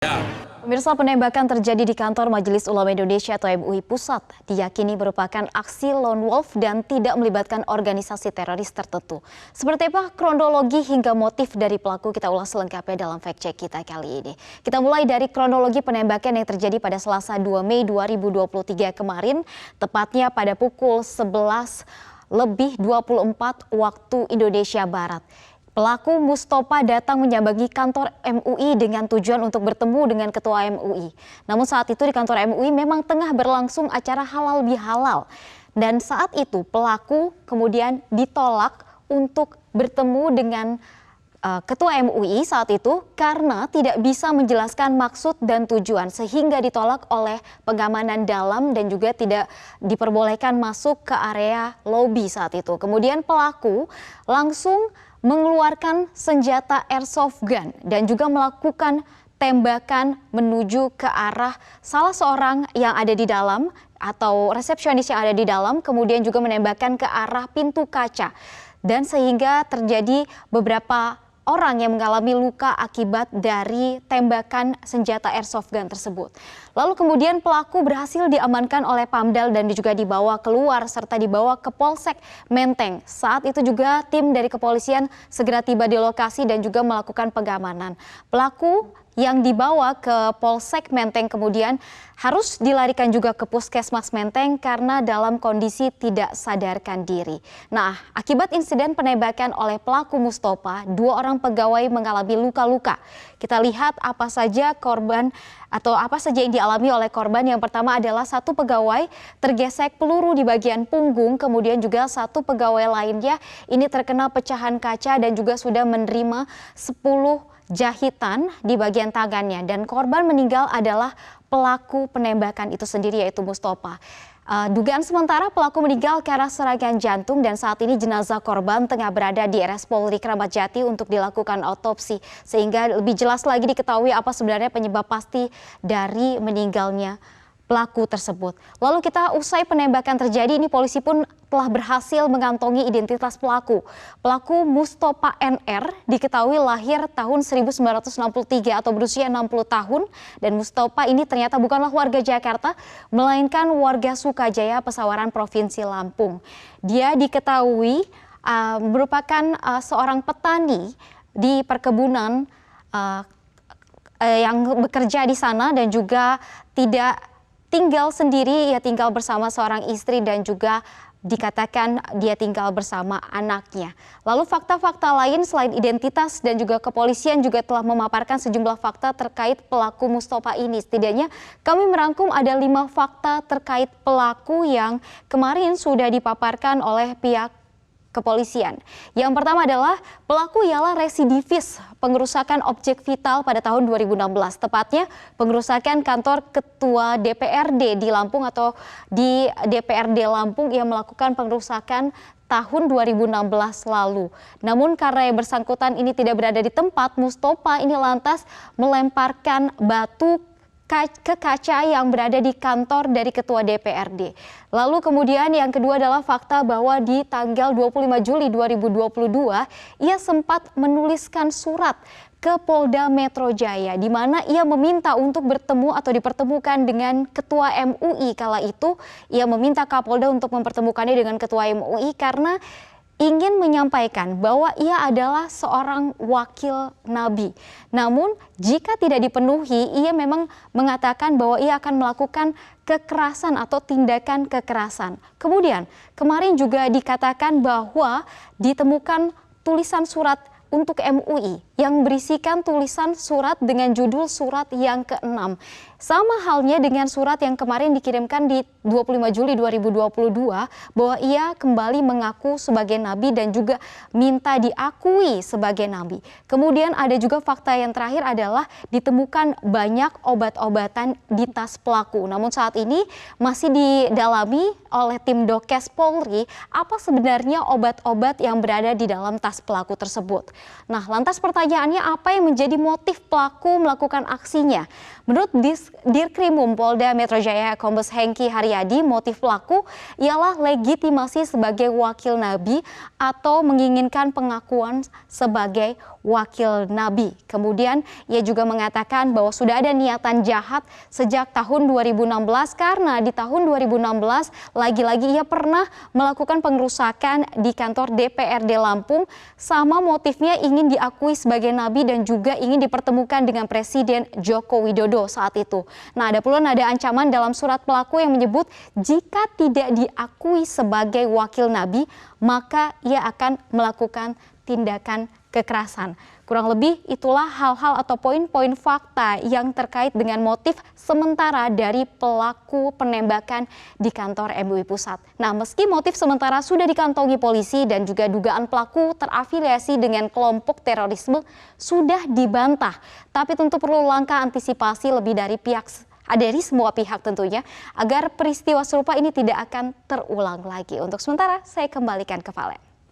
Ya. Pemirsa, penembakan terjadi di kantor Majelis Ulama Indonesia atau MUI Pusat diyakini merupakan aksi lone wolf dan tidak melibatkan organisasi teroris tertentu. Seperti apa kronologi hingga motif dari pelaku, kita ulas selengkapnya dalam fact check kita kali ini. Kita mulai dari kronologi penembakan yang terjadi pada Selasa 2 Mei 2023 kemarin, tepatnya pada pukul 11:24 waktu Indonesia Barat. Pelaku Mustopa datang menyambangi kantor MUI dengan tujuan untuk bertemu dengan ketua MUI. Namun saat itu di kantor MUI memang tengah berlangsung acara halal bihalal. Dan saat itu pelaku kemudian ditolak untuk bertemu dengan ketua MUI saat itu karena tidak bisa menjelaskan maksud dan tujuan, sehingga ditolak oleh pengamanan dalam dan juga tidak diperbolehkan masuk ke area lobi saat itu. Kemudian pelaku langsung mengeluarkan senjata airsoft gun dan juga melakukan tembakan menuju ke arah salah seorang yang ada di dalam atau resepsionis yang ada di dalam, kemudian juga menembakkan ke arah pintu kaca, dan sehingga terjadi beberapa orang yang mengalami luka akibat dari tembakan senjata airsoft gun tersebut. Lalu kemudian pelaku berhasil diamankan oleh Pamdal dan juga dibawa keluar serta dibawa ke Polsek Menteng. Saat itu juga tim dari kepolisian segera tiba di lokasi dan juga melakukan pengamanan. Pelaku yang dibawa ke Polsek Menteng kemudian harus dilarikan juga ke Puskesmas Menteng karena dalam kondisi tidak sadarkan diri. Nah, akibat insiden penembakan oleh pelaku Mustopa, 2 orang pegawai mengalami luka-luka. Kita lihat apa saja korban atau apa saja yang dialami oleh korban. Yang pertama adalah 1 pegawai tergesek peluru di bagian punggung, kemudian juga 1 pegawai lainnya ini terkena pecahan kaca dan juga sudah menerima 10 jahitan di bagian tangannya, dan korban meninggal adalah pelaku penembakan itu sendiri, yaitu Mustopa. Dugaan sementara pelaku meninggal karena serangan jantung dan saat ini jenazah korban tengah berada di RS Polri Kramat Jati untuk dilakukan otopsi sehingga lebih jelas lagi diketahui apa sebenarnya penyebab pasti dari meninggalnya pelaku tersebut. Lalu kita usai penembakan terjadi, ini polisi pun telah berhasil mengantongi identitas pelaku. Pelaku Mustopa NR diketahui lahir tahun 1963 atau berusia 60 tahun. Dan Mustopa ini ternyata bukanlah warga Jakarta, melainkan warga Sukajaya, Pesawaran, Provinsi Lampung. Dia diketahui merupakan seorang petani di perkebunan yang bekerja di sana dan juga tidak tinggal sendiri, ia tinggal bersama seorang istri dan juga dikatakan dia tinggal bersama anaknya. Lalu fakta-fakta lain selain identitas dan juga kepolisian juga telah memaparkan sejumlah fakta terkait pelaku Mustopa ini. Setidaknya kami merangkum ada 5 fakta terkait pelaku yang kemarin sudah dipaparkan oleh pihak kepolisian. Yang pertama adalah pelaku ialah residivis pengerusakan objek vital pada tahun 2016, tepatnya pengerusakan kantor ketua DPRD di Lampung atau di DPRD Lampung. Ia melakukan pengerusakan tahun 2016 lalu. Namun karena yang bersangkutan ini tidak berada di tempat, Mustopa ini lantas melemparkan batu ke kaca yang berada di kantor dari ketua DPRD. Lalu kemudian yang kedua adalah fakta bahwa di tanggal 25 Juli 2022 ia sempat menuliskan surat ke Polda Metro Jaya di mana ia meminta untuk bertemu atau dipertemukan dengan ketua MUI. Kala itu ia meminta Kapolda untuk mempertemukannya dengan ketua MUI karena ingin menyampaikan bahwa ia adalah seorang wakil Nabi. Namun jika tidak dipenuhi, ia memang mengatakan bahwa ia akan melakukan kekerasan atau tindakan kekerasan. Kemudian kemarin juga dikatakan bahwa ditemukan tulisan surat untuk MUI yang berisikan tulisan surat dengan judul surat yang ke-6. Sama halnya dengan surat yang kemarin dikirimkan di 25 Juli 2022 bahwa ia kembali mengaku sebagai nabi dan juga minta diakui sebagai nabi. Kemudian ada juga fakta yang terakhir adalah ditemukan banyak obat-obatan di tas pelaku. Namun saat ini masih didalami oleh tim Dokes Polri apa sebenarnya obat-obat yang berada di dalam tas pelaku tersebut. Nah, lantas pertanyaannya, apa yang menjadi motif pelaku melakukan aksinya? Menurut Dirkrimum Polda Metro Jaya Kombes Hengki Haryadi, motif pelaku ialah legitimasi sebagai wakil nabi atau menginginkan pengakuan sebagai wakil Nabi. Kemudian ia juga mengatakan bahwa sudah ada niatan jahat sejak tahun 2016 karena di tahun 2016 lagi-lagi ia pernah melakukan pengerusakan di kantor DPRD Lampung, sama motifnya ingin diakui sebagai Nabi dan juga ingin dipertemukan dengan Presiden Joko Widodo saat itu. Nah, ada pula nada ancaman dalam surat pelaku yang menyebut jika tidak diakui sebagai wakil Nabi, maka ia akan melakukan tindakan kekerasan. Kurang lebih itulah hal-hal atau poin-poin fakta yang terkait dengan motif sementara dari pelaku penembakan di kantor MUI Pusat. Nah, meski motif sementara sudah dikantongi polisi dan juga dugaan pelaku terafiliasi dengan kelompok terorisme sudah dibantah, tapi tentu perlu langkah antisipasi lebih dari semua pihak tentunya agar peristiwa serupa ini tidak akan terulang lagi. Untuk sementara saya kembalikan ke Valen.